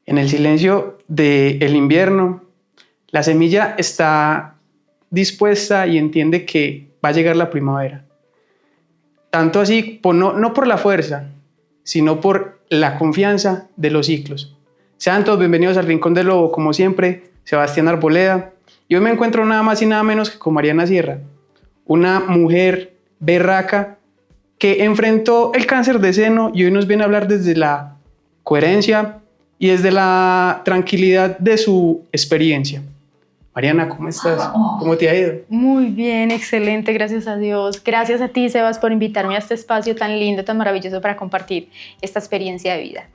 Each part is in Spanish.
En el silencio del invierno, la semilla está dispuesta y entiende que va a llegar la primavera. Tanto así, no por la fuerza, sino por la confianza de los ciclos. Sean todos bienvenidos al Rincón del Lobo, como siempre, Sebastián Arboleda. Y hoy me encuentro nada más y nada menos que con Mariana Sierra, una mujer berraca que enfrentó el cáncer de seno y hoy nos viene a hablar desde la coherencia y desde la tranquilidad de su experiencia. Mariana, ¿cómo estás? ¿Cómo te ha ido? Muy bien, excelente, gracias a Dios. Gracias a ti, Sebas, por invitarme a este espacio tan lindo, tan maravilloso para compartir esta experiencia de vida.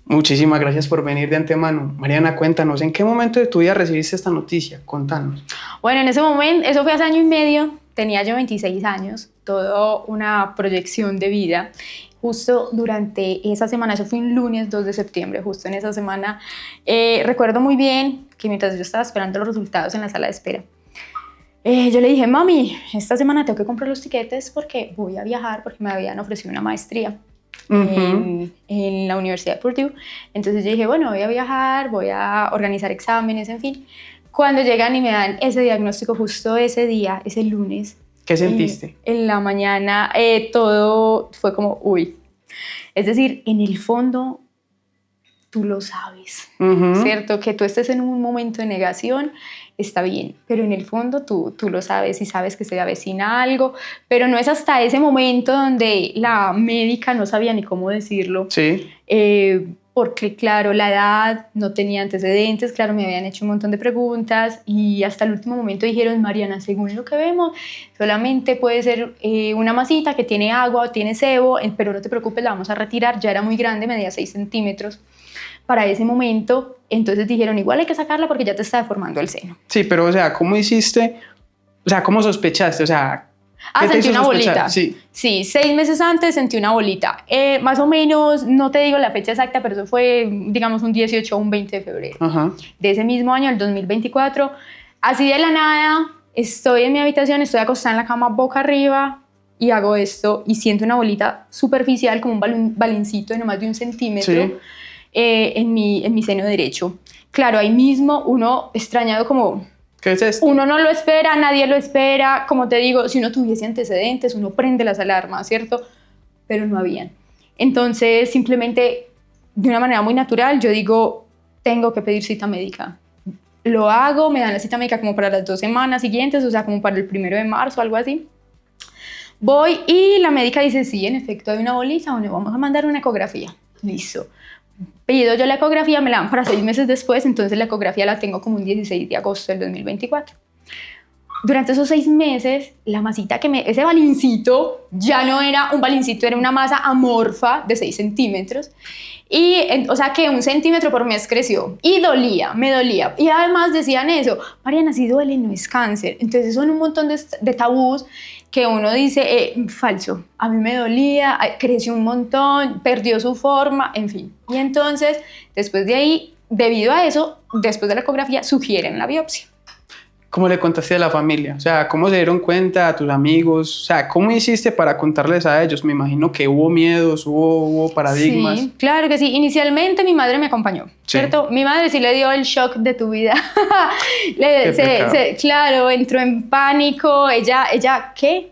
Muchísimas gracias por venir de antemano. Mariana, cuéntanos, ¿en qué momento de tu vida recibiste esta noticia? Contanos. Bueno, en ese momento, eso fue hace año y medio, tenía yo 26 años, toda una proyección de vida. Justo durante esa semana, eso fue un lunes 2 de septiembre, justo en esa semana, recuerdo muy bien que mientras yo estaba esperando los resultados en la sala de espera, yo le dije, mami, esta semana tengo que comprar los tiquetes porque voy a viajar, porque me habían ofrecido una maestría en la Universidad de Purdue. Entonces yo dije, bueno, voy a viajar, voy a organizar exámenes, en fin. Cuando llegan y me dan ese diagnóstico justo ese día, ese lunes, ¿qué sentiste? En la mañana todo fue como, uy. Es decir, en el fondo tú lo sabes, ¿cierto? Que tú estés en un momento de negación está bien, pero en el fondo tú lo sabes y sabes que se avecina algo, pero no es hasta ese momento donde la médica no sabía ni cómo decirlo. Sí. Porque claro, la edad, no tenía antecedentes, claro, me habían hecho un montón de preguntas y hasta el último momento dijeron, Mariana, según lo que vemos, solamente puede ser una masita que tiene agua o tiene sebo, pero no te preocupes, la vamos a retirar, ya era muy grande, medía 6 centímetros para ese momento, entonces dijeron, igual hay que sacarla porque ya te está deformando el seno. Sí, pero o sea, ¿cómo hiciste? O sea, ¿cómo sospechaste? O sea, sentí una bolita. Sí. Sí, 6 meses antes sentí una bolita. Más o menos, no te digo la fecha exacta, pero eso fue, digamos, un 18 o un 20 de febrero. De ese mismo año, el 2024. Así de la nada, estoy en mi habitación, estoy acostada en la cama boca arriba y hago esto y siento una bolita superficial, como un baloncito de no más de 1 centímetro. Sí. En mi seno derecho. Claro, ahí mismo uno extrañado como... ¿Qué es esto? Uno no lo espera, nadie lo espera. Como te digo, si uno tuviese antecedentes, uno prende las alarmas, ¿cierto? Pero no habían. Entonces, simplemente, de una manera muy natural, yo digo, tengo que pedir cita médica. Lo hago, me dan la cita médica como para las 2 semanas siguientes, o sea, como para el 1 de marzo, algo así. Voy y la médica dice, sí, en efecto hay una bolita, bueno, vamos a mandar una ecografía. Listo. Pido yo la ecografía, me la dan para 6 meses después, entonces la ecografía la tengo como un 16 de agosto del 2024. Durante esos 6 meses, la masita ese balincito ya no era un balincito, era una masa amorfa de 6 centímetros. O sea que 1 centímetro por mes creció y me dolía. Y además decían eso, Mariana, si duele, no es cáncer. Entonces son un montón de tabús que uno dice, falso, a mí me dolía, creció un montón, perdió su forma, en fin. Y entonces, después de ahí, debido a eso, después de la ecografía, sugieren la biopsia. ¿Cómo le contaste a la familia? O sea, ¿cómo se dieron cuenta a tus amigos? O sea, ¿cómo hiciste para contarles a ellos? Me imagino que hubo miedos, hubo paradigmas. Sí, claro que sí. Inicialmente mi madre me acompañó, ¿cierto? Mi madre sí le dio el shock de tu vida. Claro, entró en pánico. Ella, ¿qué?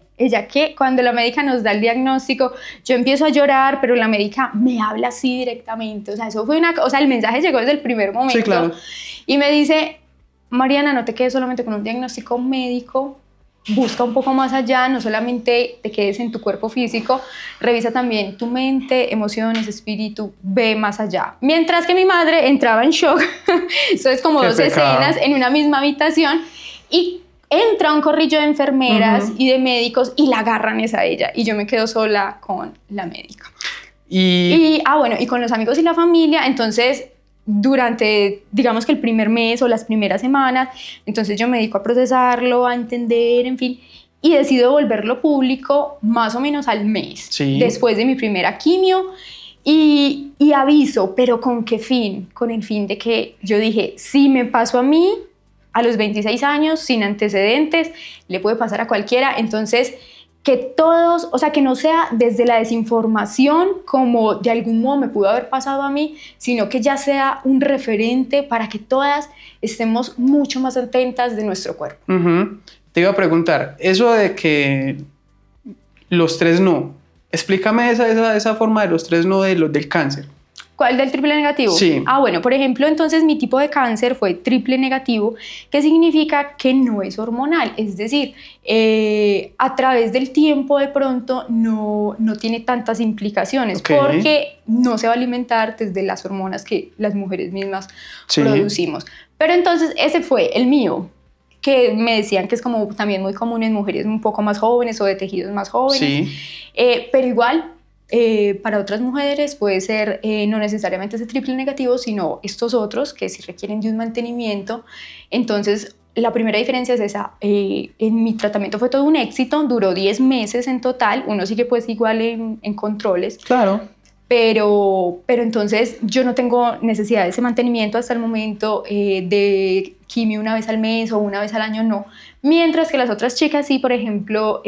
Cuando la médica nos da el diagnóstico, yo empiezo a llorar, pero la médica me habla así directamente. O sea, eso fue el mensaje llegó desde el primer momento. Sí, claro. Y me dice, Mariana, no te quedes solamente con un diagnóstico médico, busca un poco más allá, no solamente te quedes en tu cuerpo físico, revisa también tu mente, emociones, espíritu, ve más allá. Mientras que mi madre entraba en shock, eso es como dos escenas en una misma habitación y entra un corrillo de enfermeras y de médicos y la agarran a ella y yo me quedo sola con la médica. Y con los amigos y la familia, entonces durante, digamos que el primer mes o las primeras semanas, entonces yo me dedico a procesarlo, a entender, en fin, y decido volverlo público más o menos al mes, después de mi primera quimio, y aviso, pero ¿con qué fin? Con el fin de que yo dije, si me pasó a mí, a los 26 años, sin antecedentes, le puede pasar a cualquiera, entonces que todos, o sea, que no sea desde la desinformación como de algún modo me pudo haber pasado a mí, sino que ya sea un referente para que todas estemos mucho más atentas de nuestro cuerpo. Te iba a preguntar, eso de que los 3 no, explícame esa forma de los 3 no del cáncer. ¿Cuál del triple negativo? Sí. Bueno, por ejemplo, entonces mi tipo de cáncer fue triple negativo, que significa que no es hormonal, es decir, a través del tiempo de pronto no tiene tantas implicaciones, porque no se va a alimentar desde las hormonas que las mujeres mismas producimos. Pero entonces ese fue el mío, que me decían que es como también muy común en mujeres un poco más jóvenes o de tejidos más jóvenes, pero igual para otras mujeres puede ser no necesariamente ese triple negativo, sino estos otros que sí requieren de un mantenimiento. Entonces la primera diferencia es esa. En mi tratamiento fue todo un éxito, duró 10 meses en total, uno sigue pues igual en controles. Claro. Pero entonces yo no tengo necesidad de ese mantenimiento hasta el momento, de quimio una vez al mes o una vez al año, no. Mientras que las otras chicas sí, por ejemplo,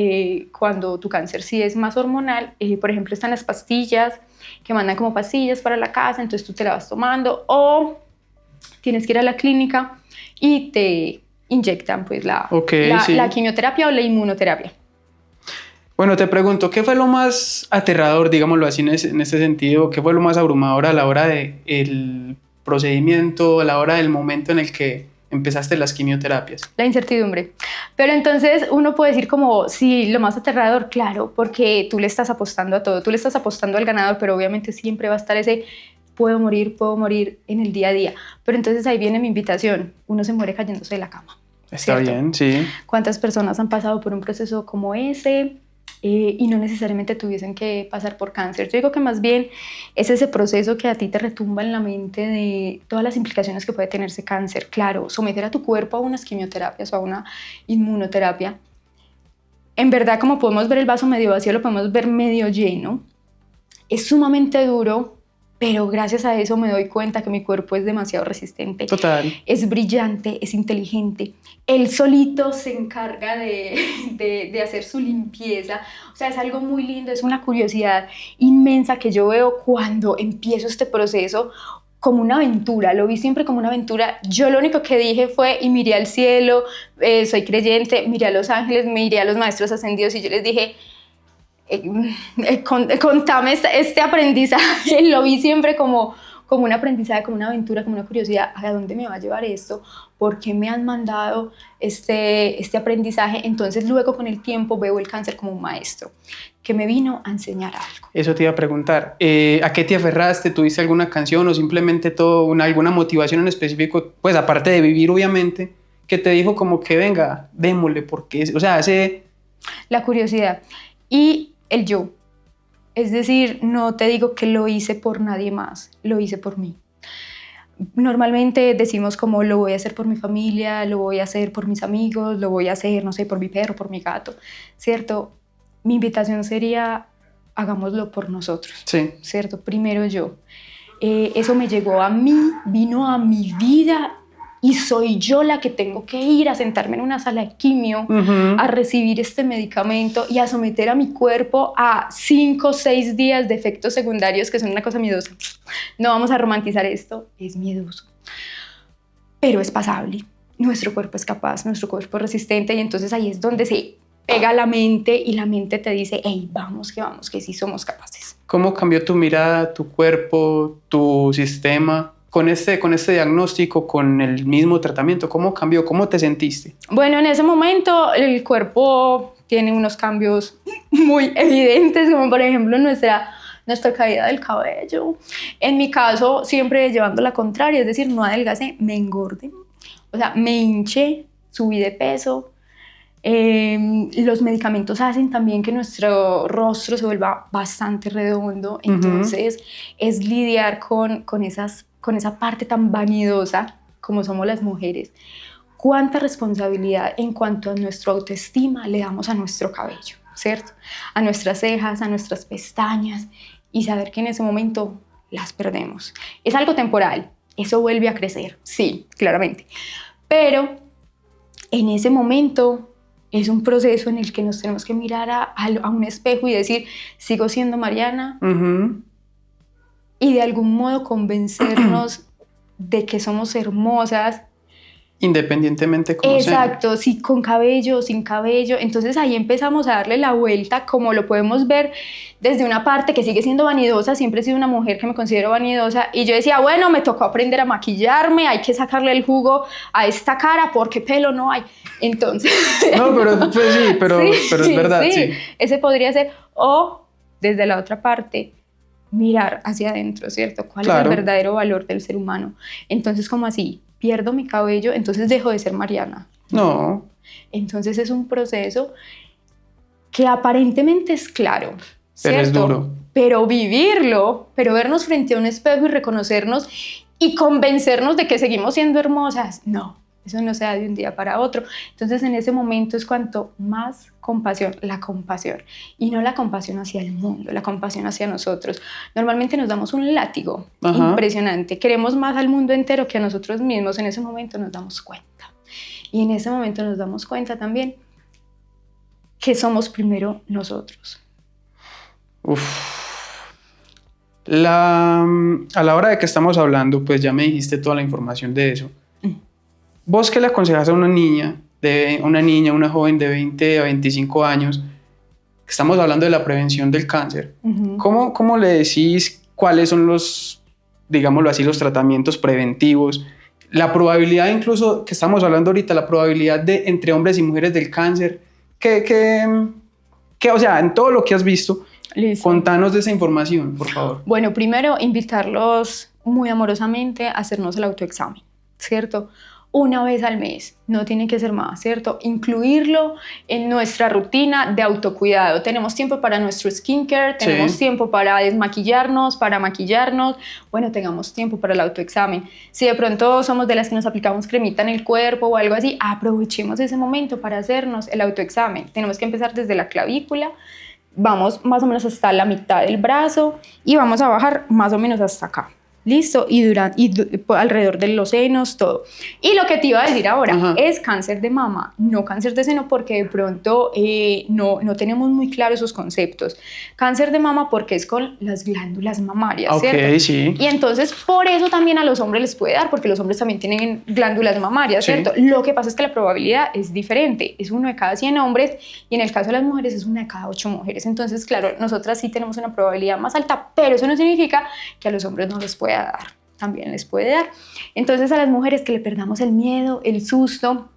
cuando tu cáncer sí es más hormonal, por ejemplo, están las pastillas, que mandan como pastillas para la casa, entonces tú te la vas tomando, o tienes que ir a la clínica y te inyectan pues la quimioterapia o la inmunoterapia. Bueno, te pregunto, ¿qué fue lo más aterrador, digámoslo así, en ese sentido? ¿Qué fue lo más abrumador a la hora del procedimiento, a la hora del momento en el que empezaste las quimioterapias? La incertidumbre. Pero entonces uno puede decir como, sí, lo más aterrador, claro, porque tú le estás apostando a todo, tú le estás apostando al ganador, pero obviamente siempre va a estar ese puedo morir en el día a día. Pero entonces ahí viene mi invitación, uno se muere cayéndose de la cama. Está bien, sí. ¿Cuántas personas han pasado por un proceso como ese? Y no necesariamente tuviesen que pasar por cáncer. Yo digo que más bien es ese proceso que a ti te retumba en la mente de todas las implicaciones que puede tener ese cáncer. Claro, someter a tu cuerpo a unas quimioterapias o a una inmunoterapia. En verdad, como podemos ver el vaso medio vacío, lo podemos ver medio lleno. Es sumamente duro, pero gracias a eso me doy cuenta que mi cuerpo es demasiado resistente. Total. Es brillante, es inteligente. Él solito se encarga de hacer su limpieza. O sea, es algo muy lindo, es una curiosidad inmensa que yo veo cuando empiezo este proceso como una aventura. Lo vi siempre como una aventura. Yo lo único que dije fue, y miré al cielo, soy creyente, miré a los ángeles, miré a los maestros ascendidos y yo les dije, contame este aprendizaje. Lo vi siempre como un aprendizaje, como una aventura, como una curiosidad. ¿A dónde me va a llevar esto? ¿Por qué me han mandado este aprendizaje? Entonces luego con el tiempo veo el cáncer como un maestro que me vino a enseñar algo. Eso te iba a preguntar. ¿A qué te aferraste? ¿Tuviste alguna canción o simplemente alguna motivación en específico? Pues aparte de vivir, obviamente, que te dijo como que venga, démosle, porque, o sea, la curiosidad y el yo. Es decir, no te digo que lo hice por nadie más, lo hice por mí. Normalmente decimos como lo voy a hacer por mi familia, lo voy a hacer por mis amigos, lo voy a hacer, no sé, por mi perro, por mi gato, ¿cierto? Mi invitación sería, hagámoslo por nosotros, sí. ¿Cierto? Primero yo. Eso me llegó a mí, vino a mi vida y soy yo la que tengo que ir a sentarme en una sala de quimio, a recibir este medicamento y a someter a mi cuerpo a 5 o 6 días de efectos secundarios que son una cosa miedosa. No vamos a romantizar esto, es miedoso, pero es pasable. Nuestro cuerpo es capaz, nuestro cuerpo es resistente y entonces ahí es donde se pega la mente y la mente te dice, hey, vamos, que sí somos capaces. ¿Cómo cambió tu mirada, tu cuerpo, tu sistema? Con este diagnóstico, con el mismo tratamiento, ¿cómo cambió? ¿Cómo te sentiste? Bueno, en ese momento el cuerpo tiene unos cambios muy evidentes, como por ejemplo nuestra caída del cabello. En mi caso, siempre llevando la contraria, es decir, no adelgacé, me engordé. O sea, me hinché, subí de peso. Los medicamentos hacen también que nuestro rostro se vuelva bastante redondo. Entonces, es lidiar con esa parte tan vanidosa como somos las mujeres. ¿Cuánta responsabilidad en cuanto a nuestra autoestima le damos a nuestro cabello, ¿cierto? A nuestras cejas, a nuestras pestañas, y saber que en ese momento las perdemos. Es algo temporal, eso vuelve a crecer, sí, claramente. Pero en ese momento es un proceso en el que nos tenemos que mirar a un espejo y decir, sigo siendo Mariana, y de algún modo convencernos de que somos hermosas. Independientemente como sea. Exacto, si con cabello, sin cabello. Entonces ahí empezamos a darle la vuelta, como lo podemos ver desde una parte que sigue siendo vanidosa. Siempre he sido una mujer que me considero vanidosa, y yo decía, bueno, me tocó aprender a maquillarme, hay que sacarle el jugo a esta cara porque pelo no hay. Entonces no, pero pues sí, pero es verdad, sí. Ese podría ser. O desde la otra parte, mirar hacia adentro, ¿cierto? ¿Cuál es el verdadero valor del ser humano? Entonces, como así, pierdo mi cabello, entonces dejo de ser Mariana. No. Entonces es un proceso que aparentemente es claro, ¿cierto? Pero es duro. Pero vivirlo, pero vernos frente a un espejo y reconocernos y convencernos de que seguimos siendo hermosas, no, eso no se da de un día para otro. Entonces en ese momento es cuanto más compasión, la compasión, y no la compasión hacia el mundo, la compasión hacia nosotros. Normalmente nos damos un látigo impresionante, queremos más al mundo entero que a nosotros mismos. En ese momento nos damos cuenta, y en ese momento nos damos cuenta también que somos primero nosotros. A la hora de que estamos hablando, pues ya me dijiste toda la información de eso. ¿Vos qué le aconsejas a una niña, una joven de 20 a 25 años? Estamos hablando de la prevención del cáncer. ¿Cómo le decís cuáles son los, digámoslo así, los tratamientos preventivos? La probabilidad, incluso que estamos hablando ahorita, la probabilidad de entre hombres y mujeres del cáncer, o sea, en todo lo que has visto, listo, contanos de esa información, por favor. Bueno, primero invitarlos muy amorosamente a hacernos el autoexamen, ¿cierto? Una vez al mes, no tiene que ser más, ¿cierto? Incluirlo en nuestra rutina de autocuidado. Tenemos tiempo para nuestro skincare, tenemos tiempo para desmaquillarnos, para maquillarnos. Bueno, tengamos tiempo para el autoexamen. Si de pronto somos de las que nos aplicamos cremita en el cuerpo o algo así, aprovechemos ese momento para hacernos el autoexamen. Tenemos que empezar desde la clavícula, vamos más o menos hasta la mitad del brazo y vamos a bajar más o menos hasta acá. Listo, y alrededor de los senos, todo. Y lo que te iba a decir ahora es cáncer de mama, no cáncer de seno, porque de pronto no tenemos muy claros esos conceptos. Cáncer de mama porque es con las glándulas mamarias, ¿cierto? Sí. Y entonces por eso también a los hombres les puede dar, porque los hombres también tienen glándulas mamarias, ¿cierto? Lo que pasa es que la probabilidad es diferente, es 1 de cada 100 hombres, y en el caso de las mujeres es 1 de cada 8 mujeres. Entonces, claro, nosotras sí tenemos una probabilidad más alta, pero eso no significa que a los hombres no les pueda dar, también les puede dar. Entonces a las mujeres que le perdamos el miedo, el susto.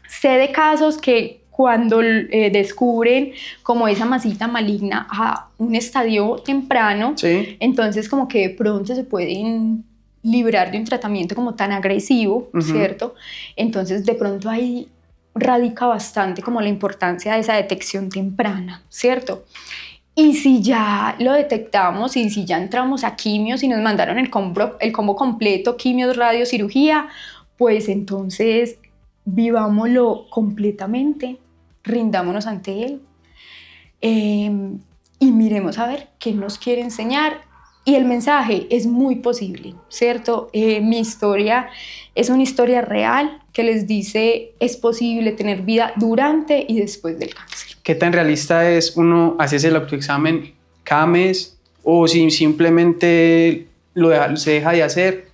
Sé de casos que cuando descubren como esa masita maligna a un estadio temprano, entonces como que de pronto se pueden librar de un tratamiento como tan agresivo, ¿cierto? Entonces de pronto ahí radica bastante como la importancia de esa detección temprana, ¿cierto? Y si ya lo detectamos y si ya entramos a quimios y nos mandaron el combo completo, quimios, radio, cirugía, pues entonces vivámoslo completamente, rindámonos ante él y miremos a ver qué nos quiere enseñar. Y el mensaje es muy posible, ¿cierto? Mi historia es una historia real que les dice es posible tener vida durante y después del cáncer. ¿Qué tan realista es uno hacerse el autoexamen cada mes o si simplemente se deja de hacer?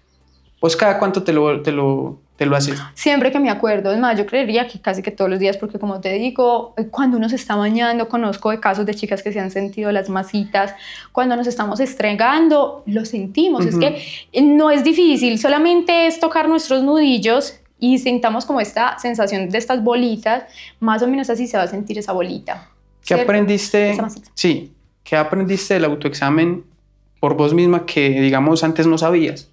Pues cada cuánto te lo haces. Siempre que me acuerdo, es más, yo creería que casi que todos los días, porque como te digo, cuando uno se está bañando, conozco de casos de chicas que se han sentido las masitas, cuando nos estamos estregando, lo sentimos. Es que no es difícil, solamente es tocar nuestros nudillos y sintamos como esta sensación de estas bolitas, más o menos así se va a sentir esa bolita. ¿Qué aprendiste? Sí, ¿qué aprendiste del autoexamen por vos misma que, digamos, antes no sabías?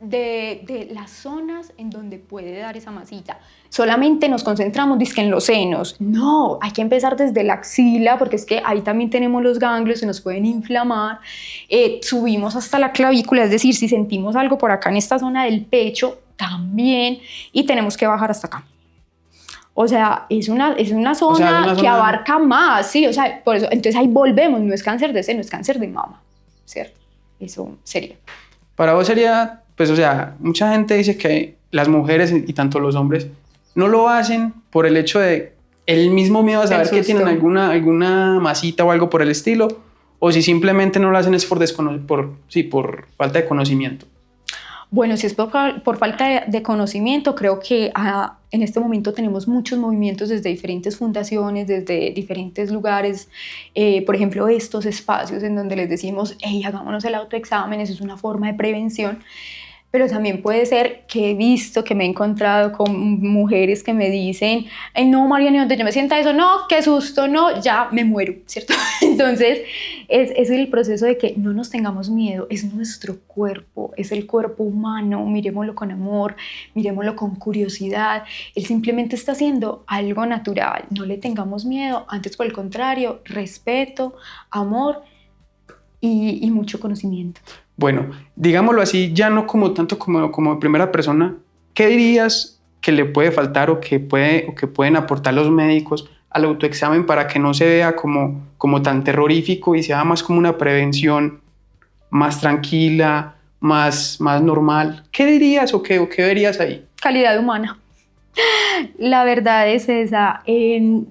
De las zonas en donde puede dar esa masita. Solamente nos concentramos dizque en los senos. No, hay que empezar desde la axila, porque es que ahí también tenemos los ganglios, se nos pueden inflamar. Subimos hasta la clavícula, es decir, si sentimos algo por acá en esta zona del pecho, también, y tenemos que bajar hasta acá. O sea, es una zona que abarca más, sí, o sea, por eso, entonces ahí volvemos, no es cáncer de seno, es cáncer de mama, ¿cierto? Eso sería. Para vos sería, pues, o sea, mucha gente dice que las mujeres y tanto los hombres no lo hacen por el hecho de el mismo miedo a saber que tienen alguna masita o algo por el estilo, o si simplemente no lo hacen es por falta de conocimiento. Bueno, si es por falta de conocimiento, creo que en este momento tenemos muchos movimientos desde diferentes fundaciones, desde diferentes lugares. Por ejemplo, estos espacios en donde les decimos, hey, hagámonos el autoexamen, eso es una forma de prevención. Pero también puede ser que he visto, que me he encontrado con mujeres que me dicen, ay, no, Mariana, donde yo me sienta eso, no, qué susto, no, ya me muero, ¿cierto? Entonces, es el proceso de que no nos tengamos miedo, es nuestro cuerpo, es el cuerpo humano, miremoslo con amor, miremoslo con curiosidad, él simplemente está haciendo algo natural, no le tengamos miedo, antes por el contrario, respeto, amor y mucho conocimiento. Bueno, digámoslo así, ya no como tanto como de primera persona, ¿qué dirías que le puede faltar o que pueden aportar los médicos al autoexamen para que no se vea como tan terrorífico y sea más como una prevención más tranquila, más normal? ¿Qué dirías o qué verías ahí? Calidad humana. La verdad es esa.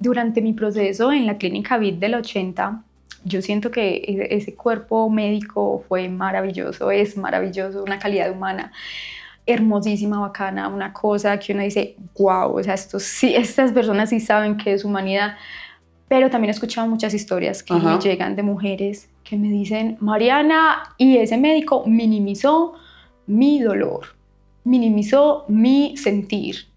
Durante mi proceso en la clínica VIT del 80, yo siento que ese cuerpo médico fue maravilloso, es maravilloso, una calidad humana hermosísima, bacana, una cosa que uno dice, wow, o sea, estas personas sí saben qué es humanidad. Pero también he escuchado muchas historias que me llegan de mujeres que me dicen, Mariana, y ese médico minimizó mi dolor, minimizó mi sentir.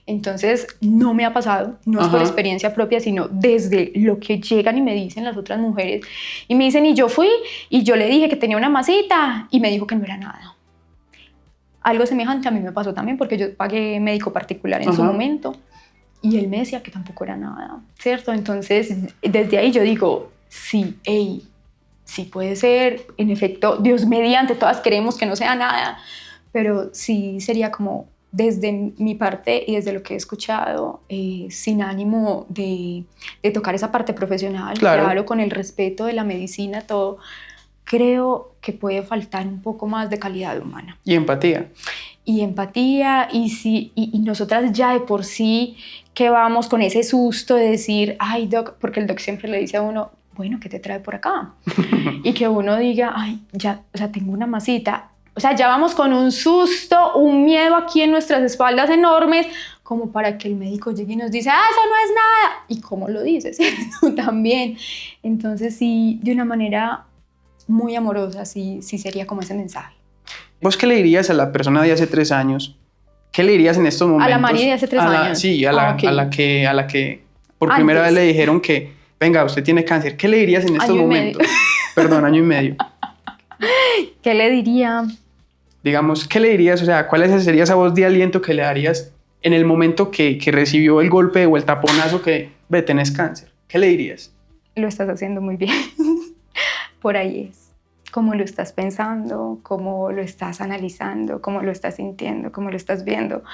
Entonces, no me ha pasado, no es por experiencia propia, sino desde lo que llegan y me dicen las otras mujeres. Y me dicen, y yo fui, y yo le dije que tenía una masita, y me dijo que no era nada. Algo semejante a mí me pasó también, porque yo pagué médico particular en su momento, y él me decía que tampoco era nada, ¿cierto? Entonces, desde ahí yo digo, sí, sí puede ser, en efecto, Dios mediante, todas queremos que no sea nada, pero sí sería como desde mi parte y desde lo que he escuchado, sin ánimo de tocar esa parte profesional, claro, con el respeto de la medicina, todo, creo que puede faltar un poco más de calidad humana. Y empatía. Y empatía, y nosotras ya de por sí que vamos con ese susto de decir, ay, doc, porque el doc siempre le dice a uno, bueno, ¿qué te trae por acá? Y que uno diga, ay, ya, o sea, tengo una masita. O sea, ya vamos con un susto, un miedo aquí en nuestras espaldas enormes, como para que el médico llegue y nos dice, ah, eso no es nada. ¿Y cómo lo dices? También. Entonces, sí, de una manera muy amorosa, sí sería como ese mensaje. ¿Vos qué le dirías a la persona de hace 3 años? ¿Qué le dirías en estos momentos? A la Mari de hace 3 años. Sí, a la que por primera vez le dijeron que, venga, usted tiene cáncer. ¿Qué le dirías en estos momentos? Perdón, año y medio. ¿Qué le diría? Digamos, ¿qué le dirías? O sea, ¿cuál sería esa voz de aliento que le darías en el momento que recibió el golpe o el taponazo que, ve, tenés cáncer? ¿Qué le dirías? Lo estás haciendo muy bien. Por ahí es. Cómo lo estás pensando, cómo lo estás analizando, cómo lo estás sintiendo, cómo lo estás viendo.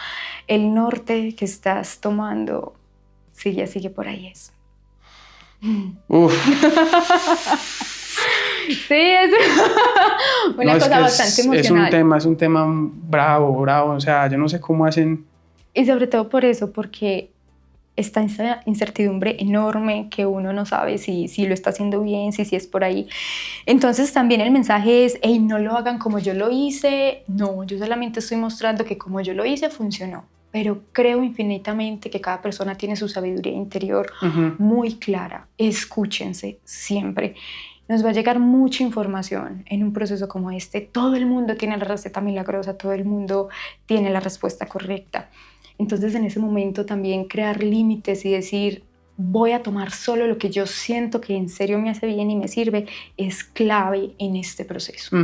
El norte que estás tomando, sigue por ahí es. Uf. Sí, es una cosa bastante emocional. Es un tema bravo, o sea, yo no sé cómo hacen. Y sobre todo por eso, porque está esa incertidumbre enorme que uno no sabe si lo está haciendo bien, si es por ahí. Entonces también el mensaje es, hey, no lo hagan como yo lo hice. No, yo solamente estoy mostrando que como yo lo hice funcionó. Pero creo infinitamente que cada persona tiene su sabiduría interior muy clara. Escúchense siempre. Nos va a llegar mucha información en un proceso como este. Todo el mundo tiene la receta milagrosa, todo el mundo tiene la respuesta correcta. Entonces, en ese momento también crear límites y decir, voy a tomar solo lo que yo siento que en serio me hace bien y me sirve, es clave en este proceso.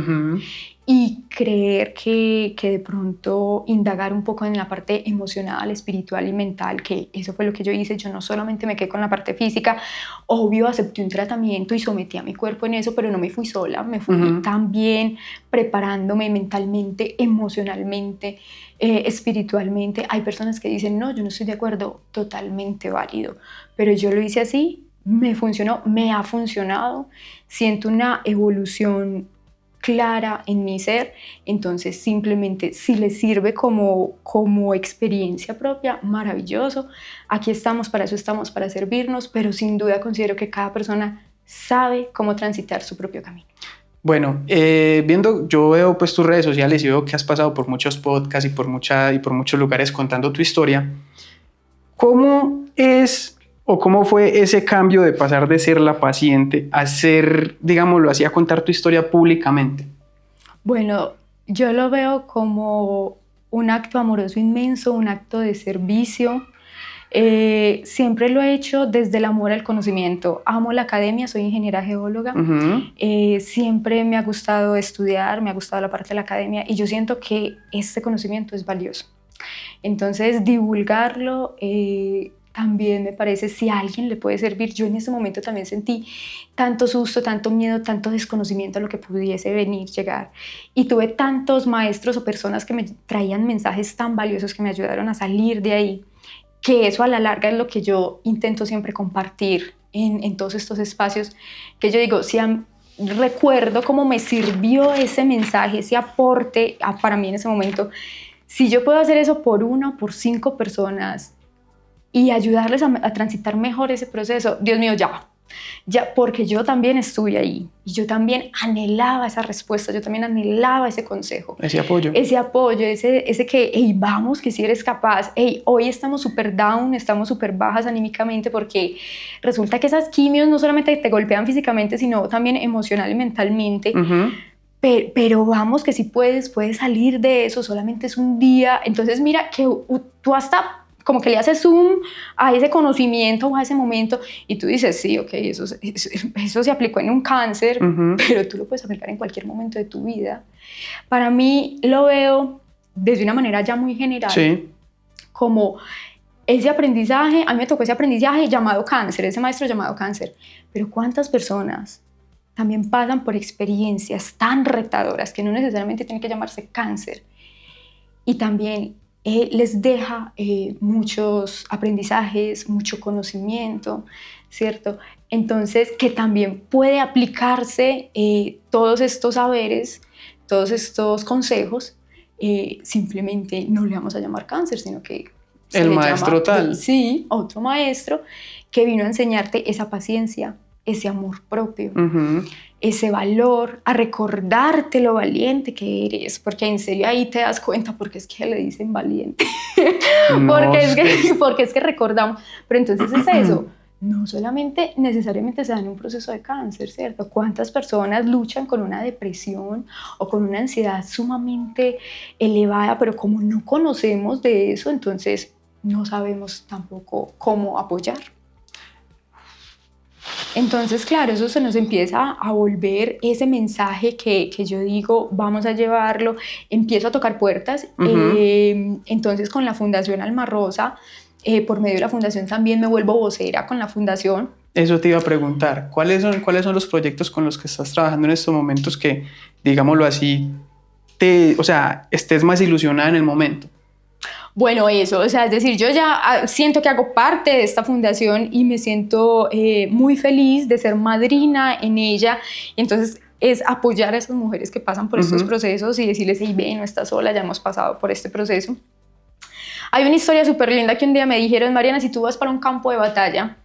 Y creer que de pronto indagar un poco en la parte emocional, espiritual y mental, que eso fue lo que yo hice. Yo no solamente me quedé con la parte física, obvio acepté un tratamiento y sometí a mi cuerpo en eso, pero no me fui sola, me fui también preparándome mentalmente, emocionalmente, espiritualmente. Hay personas que dicen, no, yo no estoy de acuerdo, totalmente válido, pero yo lo hice así, me funcionó, me ha funcionado, siento una evolución clara en mi ser, entonces simplemente si les sirve como experiencia propia, maravilloso. Aquí estamos, para eso estamos, para servirnos, pero sin duda considero que cada persona sabe cómo transitar su propio camino. Bueno, yo veo pues tus redes sociales y veo que has pasado por muchos podcasts y por muchos lugares contando tu historia. ¿Cómo es o cómo fue ese cambio de pasar de ser la paciente a ser, digámoslo así, a contar tu historia públicamente? Bueno, yo lo veo como un acto amoroso inmenso, un acto de servicio. Siempre lo he hecho desde el amor al conocimiento. Amo la academia, soy ingeniera geóloga. Siempre me ha gustado estudiar, me ha gustado la parte de la academia y yo siento que este conocimiento es valioso. Entonces, divulgarlo también me parece, si a alguien le puede servir. Yo en ese momento también sentí tanto susto, tanto miedo, tanto desconocimiento a lo que pudiese venir, llegar. Y tuve tantos maestros o personas que me traían mensajes tan valiosos que me ayudaron a salir de ahí, que eso a la larga es lo que yo intento siempre compartir en todos estos espacios, que yo digo, recuerdo cómo me sirvió ese mensaje, ese aporte para mí en ese momento. Si yo puedo hacer eso por 1, por 5 personas y ayudarles a transitar mejor ese proceso, Dios mío, ya, porque yo también estuve ahí y yo también anhelaba esa respuesta, yo también anhelaba ese consejo, ese apoyo, ese que, hey, vamos, que si eres capaz, hey, hoy estamos súper down, estamos súper bajas anímicamente porque resulta que esas quimios no solamente te golpean físicamente, sino también emocional y mentalmente. Pero vamos, que si puedes salir de eso, solamente es un día. Entonces mira que tú hasta como que le haces zoom a ese conocimiento o a ese momento y tú dices, sí, ok, eso se aplicó en un cáncer, pero tú lo puedes aplicar en cualquier momento de tu vida. Para mí lo veo desde una manera ya muy general, sí, como ese aprendizaje. A mí me tocó ese aprendizaje llamado cáncer, ese maestro llamado cáncer, pero ¿cuántas personas también pasan por experiencias tan retadoras que no necesariamente tienen que llamarse cáncer y también les deja muchos aprendizajes, mucho conocimiento, ¿cierto? Entonces, que también puede aplicarse todos estos saberes, todos estos consejos, simplemente no le vamos a llamar cáncer, sino que el maestro tal. Sí, otro maestro que vino a enseñarte esa paciencia, ese amor propio, ese valor, a recordarte lo valiente que eres, porque en serio ahí te das cuenta porque es que le dicen valiente, porque es que recordamos, pero entonces es eso, no solamente necesariamente se da en un proceso de cáncer, ¿cierto? ¿Cuántas personas luchan con una depresión o con una ansiedad sumamente elevada, pero como no conocemos de eso, entonces no sabemos tampoco cómo apoyar? Entonces, claro, eso se nos empieza a volver ese mensaje que yo digo, vamos a llevarlo, empiezo a tocar puertas. Entonces, con la Fundación Alma Rosa, por medio de la fundación también me vuelvo vocera con la fundación. Eso te iba a preguntar, ¿cuáles son los proyectos con los que estás trabajando en estos momentos que, digámoslo así, estés más ilusionada en el momento? Bueno, eso, o sea, es decir, yo ya siento que hago parte de esta fundación y me siento muy feliz de ser madrina en ella. Y entonces es apoyar a esas mujeres que pasan por estos procesos y decirles, hey, ve, no estás sola, ya hemos pasado por este proceso. Hay una historia súper linda que un día me dijeron, Mariana, si tú vas para un campo de batalla,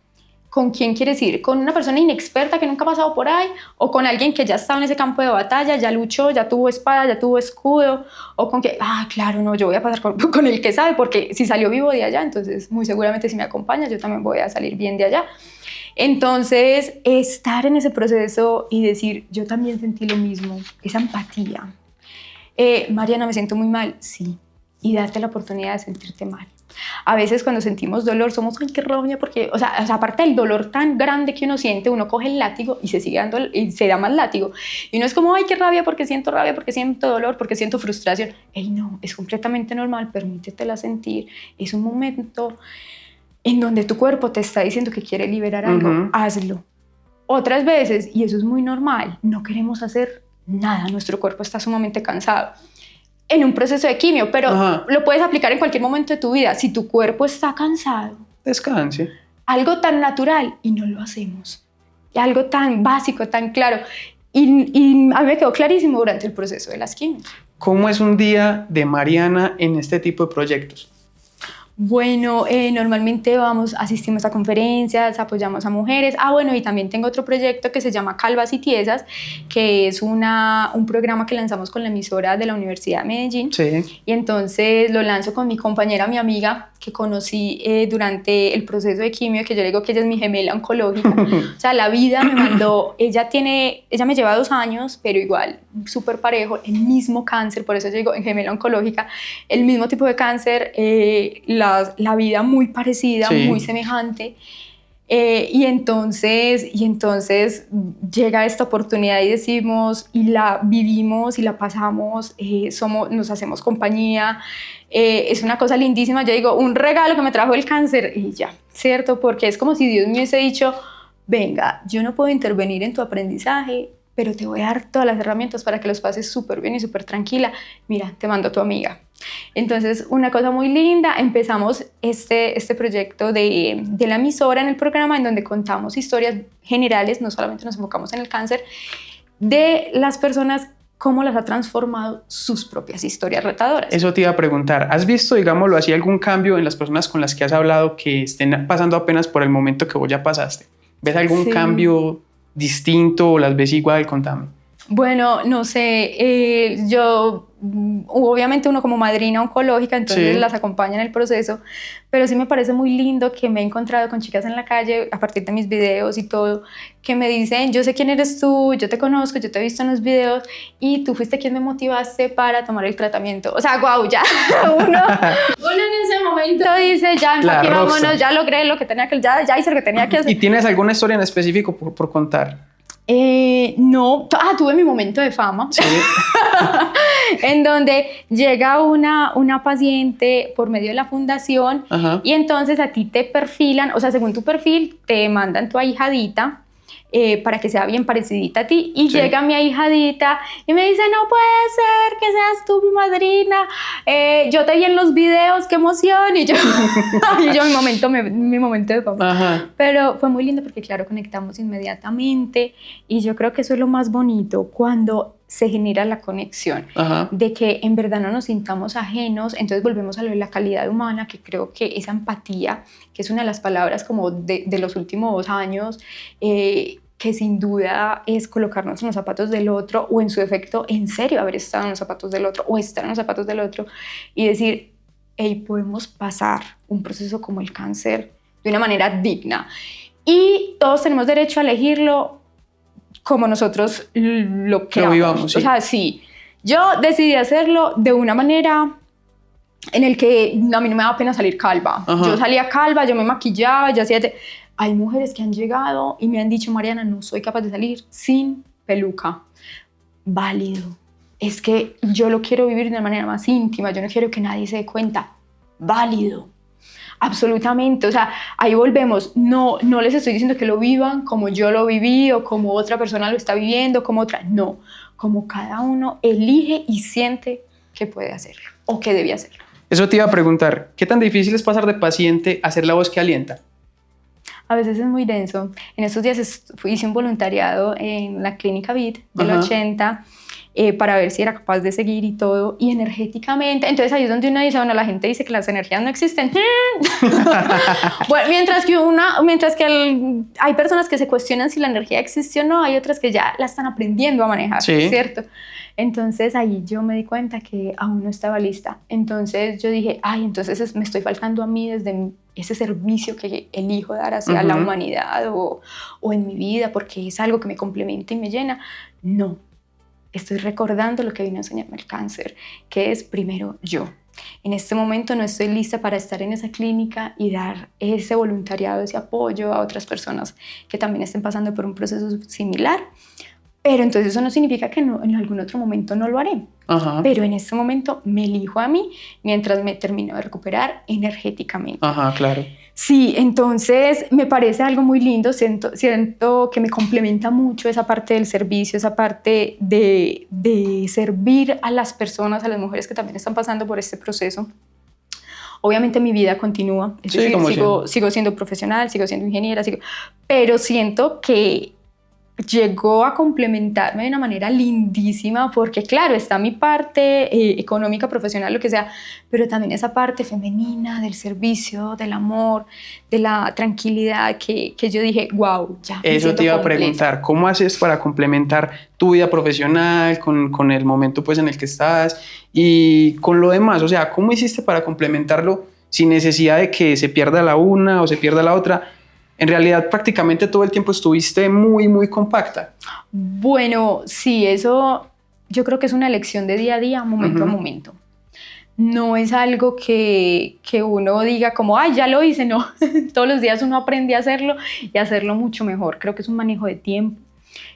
¿con quién quieres ir? ¿Con una persona inexperta que nunca ha pasado por ahí? ¿O con alguien que ya estaba en ese campo de batalla, ya luchó, ya tuvo espada, ya tuvo escudo? ¿O con que, claro, no, yo voy a pasar con el que sabe, porque si salió vivo de allá, entonces muy seguramente si me acompaña, yo también voy a salir bien de allá. Entonces, estar en ese proceso y decir, yo también sentí lo mismo, esa empatía. Mariana, me siento muy mal, sí, y darte la oportunidad de sentirte mal. A veces cuando sentimos dolor somos, ay, qué rabia, porque, o sea, aparte del dolor tan grande que uno siente, uno coge el látigo y se sigue dando, y se da más látigo. Y uno es como, ay, qué rabia, porque siento dolor, porque siento frustración. Ey, no, es completamente normal, permítetela sentir. Es un momento en donde tu cuerpo te está diciendo que quiere liberar algo, hazlo. Otras veces, y eso es muy normal, no queremos hacer nada, nuestro cuerpo está sumamente cansado. En un proceso de quimio, pero lo puedes aplicar en cualquier momento de tu vida. Si tu cuerpo está cansado, descanse. Algo tan natural y no lo hacemos. Y algo tan básico, tan claro. y a mí me quedó clarísimo durante el proceso de las quimios. ¿Cómo es un día de Mariana en este tipo de proyectos? Bueno, normalmente asistimos a conferencias, apoyamos a mujeres. Bueno, y también tengo otro proyecto que se llama Calvas y Tiesas, que es un programa que lanzamos con la emisora de la Universidad de Medellín. Sí. Y entonces lo lanzo con mi compañera, mi amiga, que conocí durante el proceso de quimio, que yo le digo que ella es mi gemela oncológica. O sea, la vida me mandó, ella me lleva 2 años, pero igual, súper parejo, el mismo cáncer, por eso yo digo en gemela oncológica, el mismo tipo de cáncer, la vida muy parecida, sí, muy semejante. Y entonces llega esta oportunidad y decimos, y la vivimos y la pasamos, nos hacemos compañía, es una cosa lindísima. Yo digo, un regalo que me trajo el cáncer y ya, ¿cierto? Porque es como si Dios me hubiese dicho, venga, yo no puedo intervenir en tu aprendizaje, pero te voy a dar todas las herramientas para que los pases súper bien y súper tranquila. Mira, te mando a tu amiga. Entonces, una cosa muy linda, empezamos este proyecto de la emisora en el programa, en donde contamos historias generales, no solamente nos enfocamos en el cáncer, de las personas, cómo las ha transformado sus propias historias retadoras. Eso te iba a preguntar, ¿has visto, digámoslo así, algún cambio en las personas con las que has hablado que estén pasando apenas por el momento que vos ya pasaste? ¿Ves algún cambio distinto o las ves igual? Contame. Bueno, no sé, yo obviamente uno como madrina oncológica, entonces las acompaña en el proceso, pero sí me parece muy lindo que me he encontrado con chicas en la calle a partir de mis videos y todo, que me dicen, yo sé quién eres tú, yo te conozco, yo te he visto en los videos y tú fuiste quien me motivaste para tomar el tratamiento. O sea, guau, ya uno en ese momento dice, ya vámonos, ya logré lo que tenía que, ya hice lo que tenía que hacer. ¿Y tienes alguna historia en específico por contar? No, tuve mi momento de fama, sí. En donde llega una paciente por medio de la fundación. Ajá. Y entonces a ti te perfilan, o sea, según tu perfil, te mandan tu ahijadita para que sea bien parecidita a ti, y sí, llega mi ahijadita y me dice, no puede ser que seas tú mi madrina, yo te vi en los videos, qué emoción, y yo, mi momento de fama. Ajá. Pero fue muy lindo porque claro, conectamos inmediatamente, y yo creo que eso es lo más bonito, cuando se genera la conexión. Ajá. De que en verdad no nos sintamos ajenos. Entonces volvemos a lo de la calidad humana, que creo que esa empatía, que es una de las palabras como de los últimos años, que sin duda es colocarnos en los zapatos del otro, o en su efecto, en serio, haber estado en los zapatos del otro, o estar en los zapatos del otro, y decir, hey, podemos pasar un proceso como el cáncer de una manera digna, y todos tenemos derecho a elegirlo como nosotros lo queramos. Lo vivamos, sí. O sea, sí, yo decidí hacerlo de una manera en el que a mí no me daba pena salir calva. Ajá. Yo salía calva, yo me maquillaba, yo hacía... Hay mujeres que han llegado y me han dicho, Mariana, no soy capaz de salir sin peluca. Válido. Es que yo lo quiero vivir de una manera más íntima, yo no quiero que nadie se dé cuenta. Válido. Absolutamente. O sea, ahí volvemos. No les estoy diciendo que lo vivan como yo lo viví o como otra persona lo está viviendo, como otra. No. Como cada uno elige y siente que puede hacerlo o que debe hacerlo. Eso te iba a preguntar. ¿Qué tan difícil es pasar de paciente a ser la voz que alienta? A veces es muy denso. En estos días hice un voluntariado en la clínica BID del 80 para ver si era capaz de seguir y todo, y energéticamente, entonces ahí es donde uno dice, bueno, la gente dice que las energías no existen. Bueno, mientras que hay personas que se cuestionan si la energía existe o no, hay otras que ya la están aprendiendo a manejar, sí, ¿cierto? Entonces ahí yo me di cuenta que aún no estaba lista. Entonces yo dije, entonces me estoy faltando a mí desde ese servicio que elijo dar hacia la humanidad o en mi vida, porque es algo que me complementa y me llena. No, estoy recordando lo que vino a enseñarme el cáncer, que es primero yo. En este momento no estoy lista para estar en esa clínica y dar ese voluntariado, ese apoyo a otras personas que también estén pasando por un proceso similar. Pero entonces eso no significa que no, en algún otro momento no lo haré. Ajá. Pero en este momento me elijo a mí mientras me termino de recuperar energéticamente. Ajá, claro. Sí, entonces me parece algo muy lindo. Siento que me complementa mucho esa parte del servicio, esa parte de servir a las personas, a las mujeres que también están pasando por este proceso. Obviamente mi vida continúa. Es decir, sigo siendo profesional, sigo siendo ingeniera, pero siento que llegó a complementarme de una manera lindísima, porque claro, está mi parte económica, profesional, lo que sea, pero también esa parte femenina del servicio, del amor, de la tranquilidad, que yo dije, wow, ya me Eso siento te iba a completa. preguntar, ¿cómo haces para complementar tu vida profesional con el momento pues en el que estás y con lo demás? O sea, ¿cómo hiciste para complementarlo sin necesidad de que se pierda la una o se pierda la otra? En realidad prácticamente todo el tiempo estuviste muy, muy compacta. Bueno, sí, eso yo creo que es una elección de día a día, momento a Ujú. momento. No es algo que uno diga como, ay, ya lo hice, no. Todos los días uno aprende a hacerlo y a hacerlo mucho mejor. Creo que es un manejo de tiempo,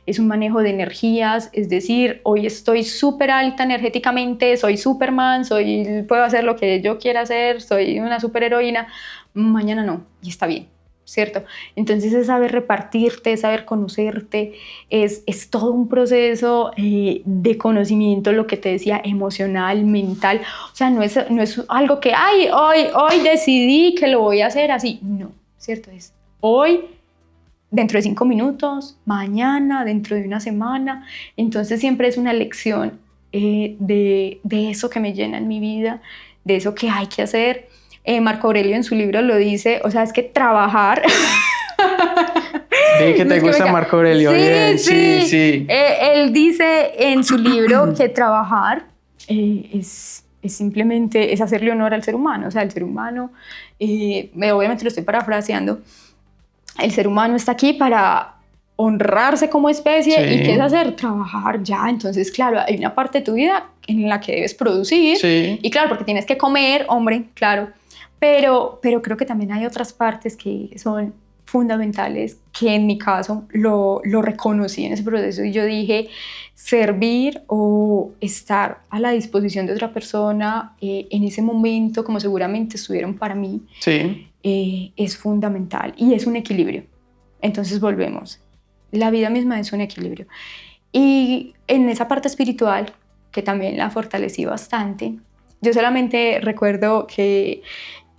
es un manejo de energías, es decir, hoy estoy súper alta energéticamente, soy Superman, puedo hacer lo que yo quiera hacer, soy una superheroína, mañana no, y está bien, ¿cierto? Entonces es saber repartirte, es saber conocerte, es todo un proceso de conocimiento, lo que te decía, emocional, mental, o sea, no es algo que, ay, hoy decidí que lo voy a hacer así, no, ¿cierto? Es hoy, dentro de 5 minutos, mañana, dentro de una semana. Entonces siempre es una lección de eso que me llena en mi vida, de eso que hay que hacer. Marco Aurelio en su libro lo dice, o sea, es que trabajar... Dije que te gusta Marco Aurelio. Sí, Bien, sí. sí. Él dice en su libro que trabajar es simplemente es hacerle honor al ser humano. O sea, el ser humano, obviamente lo estoy parafraseando, el ser humano está aquí para honrarse como especie. Sí. ¿Y qué es hacer? Trabajar ya. Entonces, claro, hay una parte de tu vida en la que debes producir. Sí. Y claro, porque tienes que comer, hombre, claro. Pero creo que también hay otras partes que son fundamentales, que en mi caso lo reconocí en ese proceso y yo dije, servir o estar a la disposición de otra persona en ese momento, como seguramente estuvieron para mí, Sí. Es fundamental y es un equilibrio. Entonces volvemos, la vida misma es un equilibrio. Y en esa parte espiritual, que también la fortalecí bastante, yo solamente recuerdo que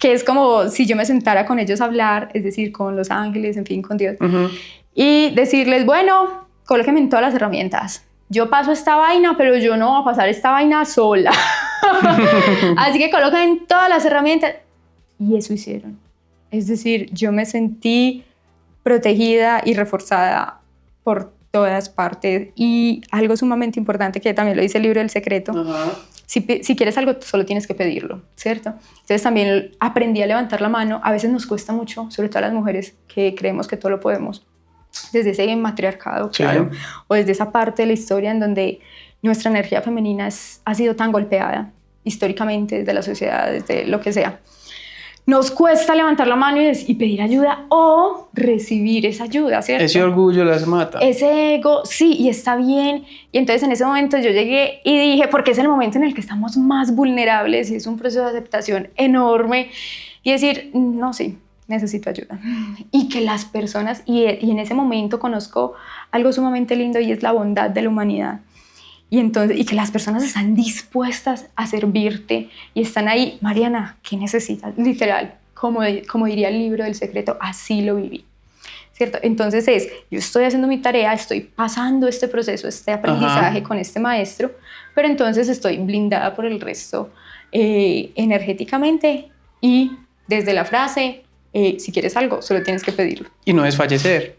es como si yo me sentara con ellos a hablar, es decir, con los ángeles, en fin, con Dios, y decirles, bueno, colóquenme en todas las herramientas. Yo paso esta vaina, pero yo no voy a pasar esta vaina sola. Así que coloquen todas las herramientas. Y eso hicieron. Es decir, yo me sentí protegida y reforzada por todas partes. Y algo sumamente importante, que también lo dice el libro del secreto, si quieres algo, solo tienes que pedirlo, ¿cierto? Entonces también aprendí a levantar la mano. A veces nos cuesta mucho, sobre todo a las mujeres, que creemos que todo lo podemos. Desde ese matriarcado, claro, o desde esa parte de la historia en donde nuestra energía femenina ha sido tan golpeada históricamente, desde la sociedad, desde lo que sea. Nos cuesta levantar la mano y pedir ayuda o recibir esa ayuda, ¿cierto? Ese orgullo las mata. Ese ego, sí, y está bien. Y entonces en ese momento yo llegué y dije, porque es el momento en el que estamos más vulnerables y es un proceso de aceptación enorme. Y decir, no, sí, necesito ayuda. Y que las personas, y en ese momento conozco algo sumamente lindo y es la bondad de la humanidad. Y que las personas están dispuestas a servirte y están ahí, Mariana, ¿qué necesitas? Literal, como diría el libro del secreto, así lo viví, ¿cierto? Entonces yo estoy haciendo mi tarea, estoy pasando este proceso, este aprendizaje con este maestro, pero entonces estoy blindada por el resto energéticamente y desde la frase, si quieres algo, solo tienes que pedirlo. Y no desfallecer.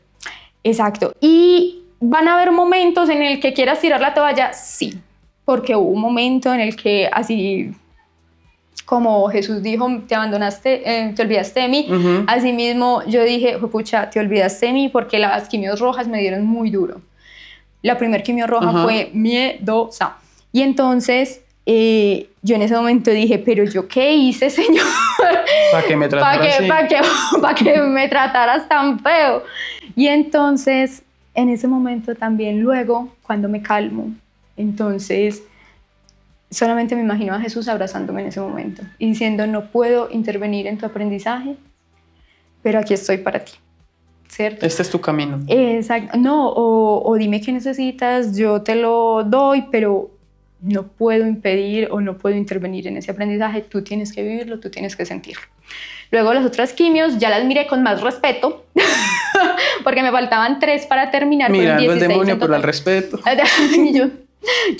Exacto. Y ¿van a haber momentos en el que quieras tirar la toalla? Sí, porque hubo un momento en el que así como Jesús dijo, te abandonaste, te olvidaste de mí, así mismo yo dije, pucha, te olvidaste de mí porque las quimios rojas me dieron muy duro. La primer quimio roja fue miedosa. Y entonces yo en ese momento dije, pero ¿yo qué hice, Señor? ¿Para que me trataras así? ¿Para que me trataras tan feo? Y entonces en ese momento también luego, cuando me calmo, entonces solamente me imagino a Jesús abrazándome en ese momento y diciendo, no puedo intervenir en tu aprendizaje, pero aquí estoy para ti, ¿cierto? Este es tu camino. Exacto. No, o dime qué necesitas, yo te lo doy, pero no puedo impedir o no puedo intervenir en ese aprendizaje, tú tienes que vivirlo, tú tienes que sentirlo. Luego las otras quimios ya las miré con más respeto, porque me faltaban 3 para terminar. Mirando el demonio, pero al respeto. Y yo,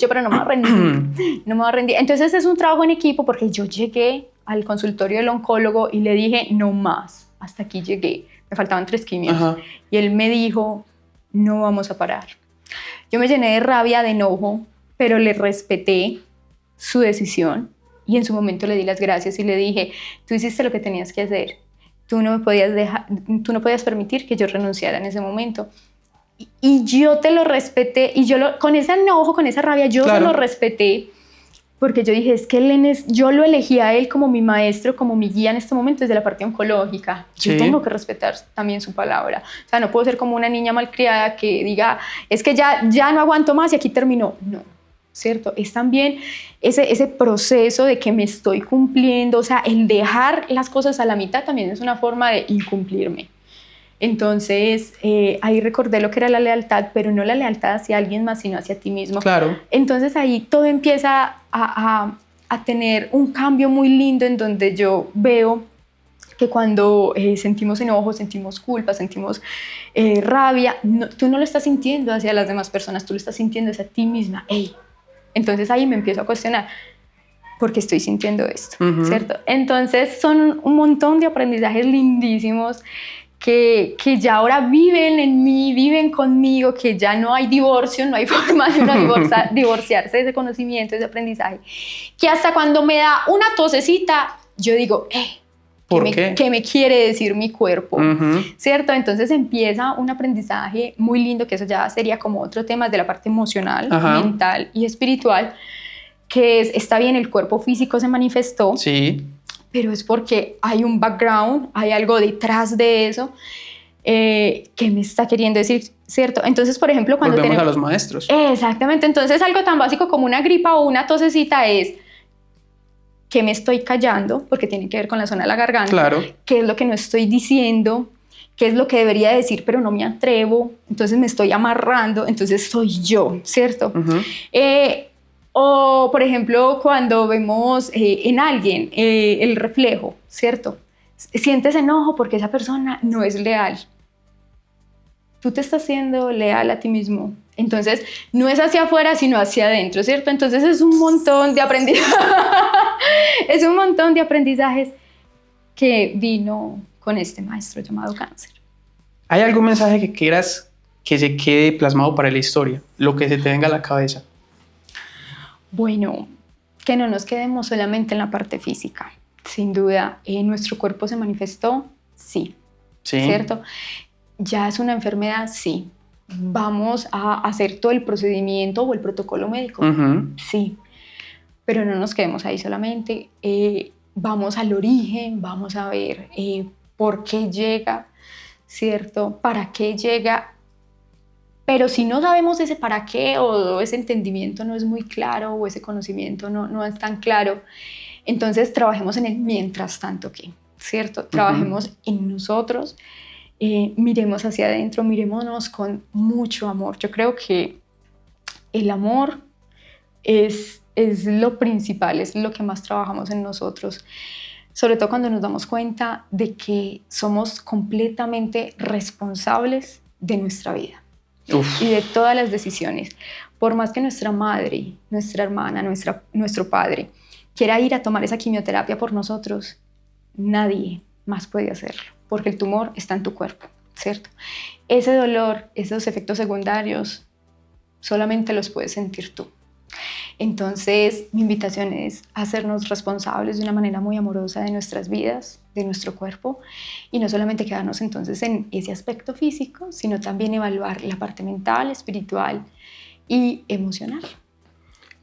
pero no me voy a rendir, no me voy a rendir. Entonces es un trabajo en equipo, porque yo llegué al consultorio del oncólogo y le dije, no más, hasta aquí llegué. Me faltaban 3 quimios. Ajá. Y él me dijo, no vamos a parar. Yo me llené de rabia, de enojo, pero le respeté su decisión y en su momento le di las gracias y le dije, tú hiciste lo que tenías que hacer. Tú no podías permitir que yo renunciara en ese momento. Y yo te lo respeté, y con ese enojo, con esa rabia, yo se lo respeté, porque yo dije, es que yo lo elegí a él como mi maestro, como mi guía en este momento desde la parte oncológica. Yo tengo que respetar también su palabra. O sea, no puedo ser como una niña malcriada que diga, es que ya no aguanto más y aquí terminó. No, ¿cierto? Es también ese proceso de que me estoy cumpliendo, o sea, el dejar las cosas a la mitad también es una forma de incumplirme. Entonces, ahí recordé lo que era la lealtad, pero no la lealtad hacia alguien más, sino hacia ti mismo. Claro. Entonces, ahí todo empieza a tener un cambio muy lindo, en donde yo veo que cuando sentimos enojo, sentimos culpa, sentimos rabia, tú no lo estás sintiendo hacia las demás personas, tú lo estás sintiendo hacia ti misma. ¡Ey! Entonces, ahí me empiezo a cuestionar, ¿por qué estoy sintiendo esto? ¿Cierto? Entonces, son un montón de aprendizajes lindísimos que ya ahora viven en mí, viven conmigo, que ya no hay divorcio, no hay forma de uno divorciarse de ese conocimiento, de ese aprendizaje, que hasta cuando me da una tosecita, yo digo, ¿qué me quiere decir mi cuerpo? ¿Cierto? Entonces empieza un aprendizaje muy lindo, que eso ya sería como otro tema de la parte emocional, mental y espiritual, que está bien, el cuerpo físico se manifestó, sí, pero es porque hay un background, hay algo detrás de eso que me está queriendo decir, ¿cierto? Entonces, por ejemplo, cuando volvemos a los maestros. Exactamente. Entonces, algo tan básico como una gripa o una tosecita es que me estoy callando, porque tiene que ver con la zona de la garganta. Claro. ¿Qué es lo que no estoy diciendo? ¿Qué es lo que debería decir, pero no me atrevo? Entonces me estoy amarrando, entonces soy yo, ¿cierto? O, por ejemplo, cuando vemos en alguien el reflejo, ¿cierto? Sientes enojo porque esa persona no es leal. Tú te estás siendo leal a ti mismo. Entonces, no es hacia afuera, sino hacia adentro, ¿cierto? Entonces, es un montón de aprendizajes. Es un montón de aprendizajes que vino con este maestro llamado Cáncer. ¿Hay algún mensaje que quieras que se quede plasmado para la historia? Lo que se te venga a la cabeza. Bueno, que no nos quedemos solamente en la parte física. Sin duda, nuestro cuerpo se manifestó, sí. ¿Cierto? Ya es una enfermedad, sí. Vamos a hacer todo el procedimiento o el protocolo médico, sí. Pero no nos quedemos ahí solamente. Vamos al origen, vamos a ver por qué llega, ¿cierto? ¿Para qué llega? Pero si no sabemos ese para qué, o ese entendimiento no es muy claro, o ese conocimiento no es tan claro, entonces trabajemos en el mientras tanto que, ¿cierto? Trabajemos en nosotros, miremos hacia adentro, mirémonos con mucho amor. Yo creo que el amor es lo principal, es lo que más trabajamos en nosotros, sobre todo cuando nos damos cuenta de que somos completamente responsables de nuestra vida. Uf. Y de todas las decisiones. Por más que nuestra madre, nuestra hermana, nuestro padre quiera ir a tomar esa quimioterapia por nosotros, nadie más puede hacerlo, porque el tumor está en tu cuerpo, ¿cierto? Ese dolor, esos efectos secundarios, solamente los puedes sentir tú. Entonces, mi invitación es hacernos responsables de una manera muy amorosa de nuestras vidas, de nuestro cuerpo, y no solamente quedarnos entonces en ese aspecto físico, sino también evaluar la parte mental, espiritual y emocional.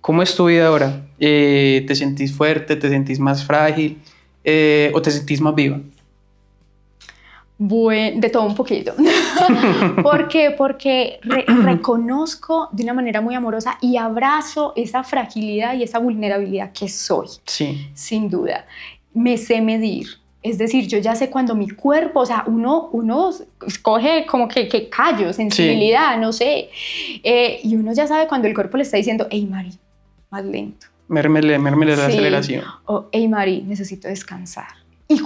¿Cómo es tu vida ahora? ¿Te sentís fuerte? ¿Te sentís más frágil? ¿O te sentís más viva? Bueno, de todo un poquito. ¿Por qué? Porque reconozco de una manera muy amorosa y abrazo esa fragilidad y esa vulnerabilidad que soy. Sí. Sin duda. Me sé medir. Es decir, yo ya sé cuando mi cuerpo, o sea, uno coge como que callo, sensibilidad, sí. No sé. Y uno ya sabe cuando el cuerpo le está diciendo, hey, Mari, más lento. Mérmele la sí. aceleración. O, hey, Mari, necesito descansar. Y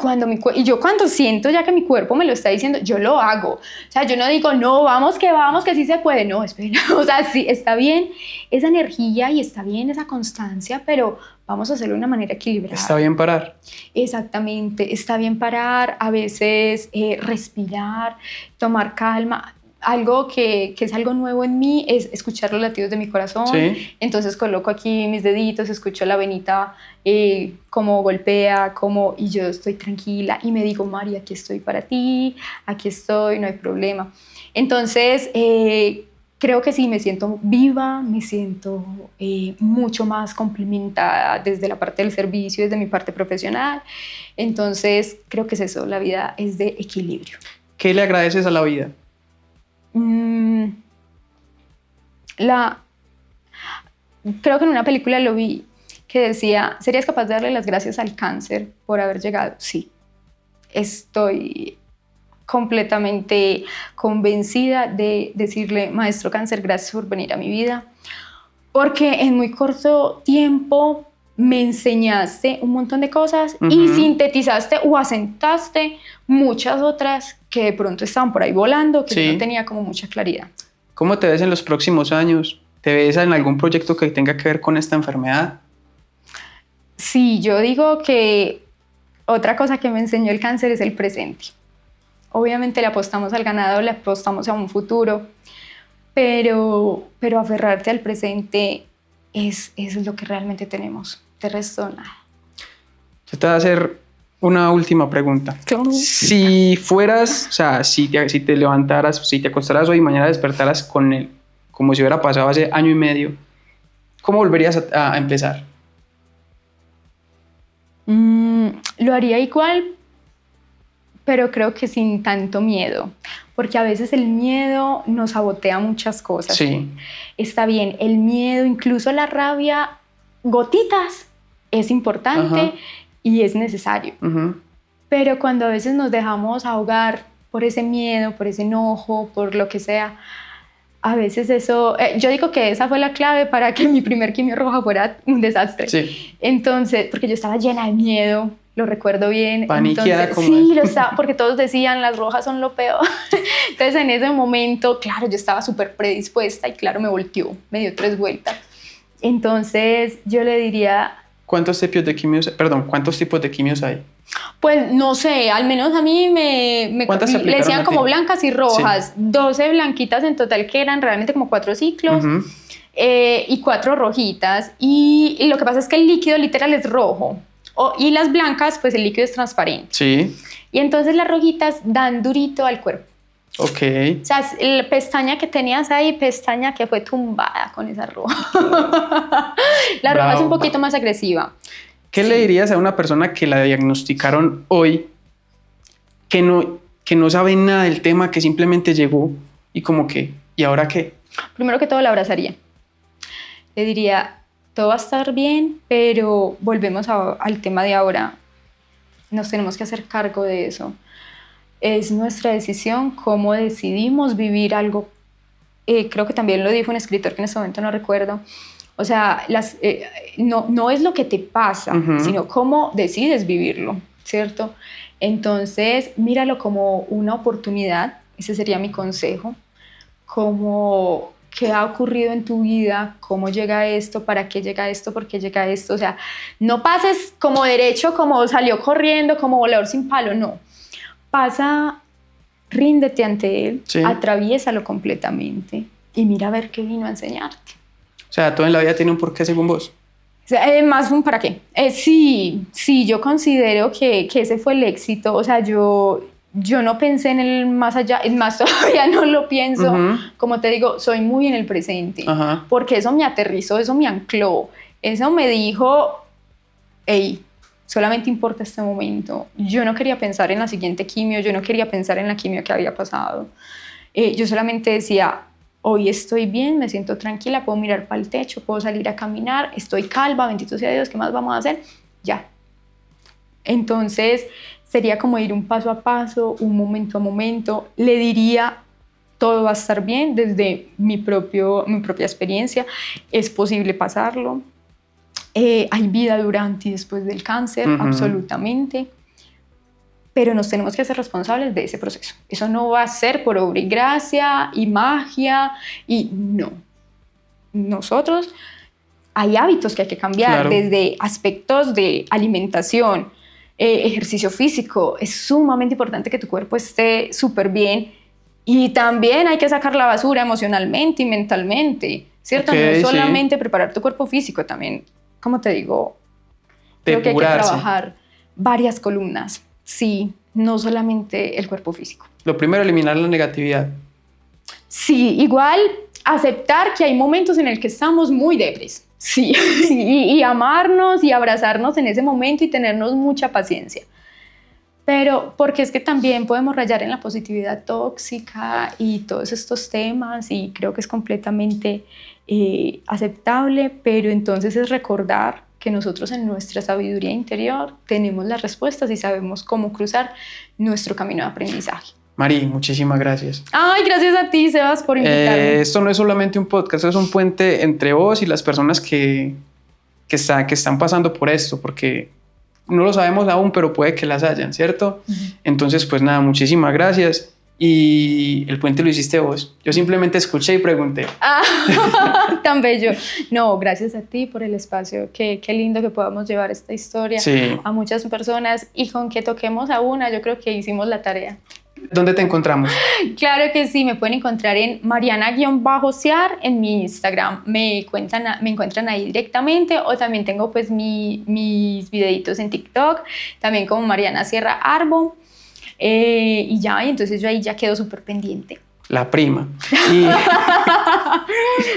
y yo cuando siento ya que mi cuerpo me lo está diciendo, yo lo hago. O sea, yo no digo, no, vamos, que sí se puede. No, espera, o sea, sí, está bien esa energía y está bien esa constancia, pero vamos a hacerlo de una manera equilibrada. Está bien parar. Exactamente, está bien parar, a veces respirar, tomar calma. Algo que es algo nuevo en mí es escuchar los latidos de mi corazón. Sí. Entonces coloco aquí mis deditos, escucho la venita, cómo golpea, y yo estoy tranquila y me digo, Mari, aquí estoy para ti, aquí estoy, no hay problema. Entonces creo que sí, me siento viva, me siento mucho más complementada desde la parte del servicio, desde mi parte profesional. Entonces creo que es eso, la vida es de equilibrio. ¿Qué le agradeces a la vida? Creo que en una película lo vi que decía, ¿serías capaz de darle las gracias al cáncer por haber llegado? Sí, estoy completamente convencida de decirle, maestro cáncer, gracias por venir a mi vida, porque en muy corto tiempo me enseñaste un montón de cosas y sintetizaste o asentaste muchas otras que de pronto estaban por ahí volando, que yo no tenía como mucha claridad. ¿Cómo te ves en los próximos años? ¿Te ves en algún proyecto que tenga que ver con esta enfermedad? Sí, yo digo que otra cosa que me enseñó el cáncer es el presente. Obviamente le apostamos al ganado, le apostamos a un futuro, pero aferrarte al presente es lo que realmente tenemos. De resto, nada. Yo te voy a hacer una última pregunta. Claro. Si fueras, o sea, si te levantaras, si te acostaras hoy y mañana despertaras con él, como si hubiera pasado hace año y medio, ¿cómo volverías a empezar? Lo haría igual, pero creo que sin tanto miedo, porque a veces el miedo nos sabotea muchas cosas. Sí. Está bien, el miedo, incluso la rabia, gotitas, es importante y es necesario. Pero cuando a veces nos dejamos ahogar por ese miedo, por ese enojo, por lo que sea, a veces eso, yo digo que esa fue la clave para que mi primer quimio roja fuera un desastre. Sí. Entonces, porque yo estaba llena de miedo, lo recuerdo bien. Paniqueada como sí, lo estaba, porque todos decían las rojas son lo peor. Entonces en ese momento, claro, yo estaba súper predispuesta y claro, me volteó, me dio 3 vueltas. Entonces yo le diría... ¿Cuántos tipos de quimios hay? Pues no sé, al menos a mí me le decían como blancas y rojas, sí. 12 blanquitas en total que eran realmente como 4 ciclos y 4 rojitas y lo que pasa es que el líquido literal es rojo y las blancas pues el líquido es transparente. Sí. Y entonces las rojitas dan durito al cuerpo. Ok. O sea, la pestaña que tenías ahí, pestaña que fue tumbada con esa roja. La roja es un poquito más agresiva. ¿Qué le dirías a una persona que la diagnosticaron hoy, que no sabe nada del tema, que simplemente llegó y como que, ¿y ahora qué? Primero que todo la abrazaría. Le diría, todo va a estar bien, pero volvemos al tema de ahora. Nos tenemos que hacer cargo de eso. Es nuestra decisión cómo decidimos vivir algo. Creo que también lo dijo un escritor que en este momento no recuerdo. O sea, no es lo que te pasa, sino cómo decides vivirlo, ¿cierto? Entonces, míralo como una oportunidad, ese sería mi consejo, como qué ha ocurrido en tu vida, cómo llega esto, para qué llega esto, por qué llega esto. O sea, no pases como derecho, como salió corriendo, como volador sin palo, no. Pasa, ríndete ante él, sí. Atraviésalo completamente y mira a ver qué vino a enseñarte. O sea, todo en la vida tiene un porqué según vos. Más un para qué. Sí, yo considero que ese fue el éxito. O sea, yo no pensé en el más allá, es más, todavía no lo pienso. Como te digo, soy muy en el presente. Porque eso me aterrizó, eso me ancló. Eso me dijo, hey, solamente importa este momento. Yo no quería pensar en la siguiente quimio, yo no quería pensar en la quimio que había pasado. Yo solamente decía, hoy estoy bien, me siento tranquila, puedo mirar para el techo, puedo salir a caminar, estoy calva, bendito sea Dios, ¿qué más vamos a hacer? Ya. Entonces, sería como ir un paso a paso, un momento a momento. Le diría, todo va a estar bien desde mi propia experiencia. Es posible pasarlo. Hay vida durante y después del cáncer, absolutamente. pero nos tenemos que hacer responsables de ese proceso. Eso no va a ser por obra y gracia y magia, y no. Nosotros, hay hábitos que hay que cambiar, desde aspectos de alimentación, ejercicio físico. Es sumamente importante que tu cuerpo esté súper bien, y también hay que sacar la basura emocionalmente y mentalmente, ¿cierto? No solamente preparar tu cuerpo físico, también, como te digo, creo que hay que trabajar varias columnas. Sí, no solamente el cuerpo físico. Lo primero, eliminar la negatividad. Sí, igual aceptar que hay momentos en el que estamos muy depres. Sí, y amarnos y abrazarnos en ese momento y tenernos mucha paciencia. Pero porque es que también podemos rayar en la positividad tóxica y todos estos temas, y creo que es completamente aceptable, pero entonces es recordar que nosotros en nuestra sabiduría interior tenemos las respuestas y sabemos cómo cruzar nuestro camino de aprendizaje. Mari, muchísimas gracias. Ay, gracias a ti, Sebas, por invitarme. Esto no es solamente un podcast, es un puente entre vos y las personas que están pasando por esto, porque no lo sabemos aún, pero puede que las hayan, ¿cierto? Entonces, pues nada, muchísimas gracias. Y el puente lo hiciste vos. Yo simplemente escuché y pregunté. Tan bello. No, gracias a ti por el espacio. Qué lindo que podamos llevar esta historia a muchas personas, y con que toquemos a una, yo creo que hicimos la tarea. ¿Dónde te encontramos? Claro que sí, me pueden encontrar en Mariana_Ciar en mi Instagram. Me encuentran ahí directamente, o también tengo pues mis videitos en TikTok, también como Mariana Sierra Arbo. Y entonces yo ahí ya quedo súper pendiente. La prima.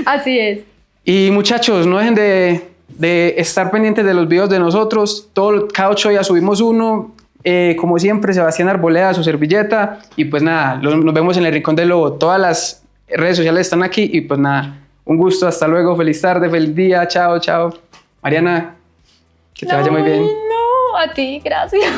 Así es. Y muchachos, no dejen de estar pendientes de los videos de nosotros. Cada 8 días subimos uno. Como siempre, Sebastián Arboleda, su servilleta. Y pues nada, nos vemos en el Rincón del Lobo. Todas las redes sociales están aquí. Y pues nada, un gusto, hasta luego, feliz tarde, feliz día, chao, chao. Mariana, que te vaya muy bien. No, a ti, gracias.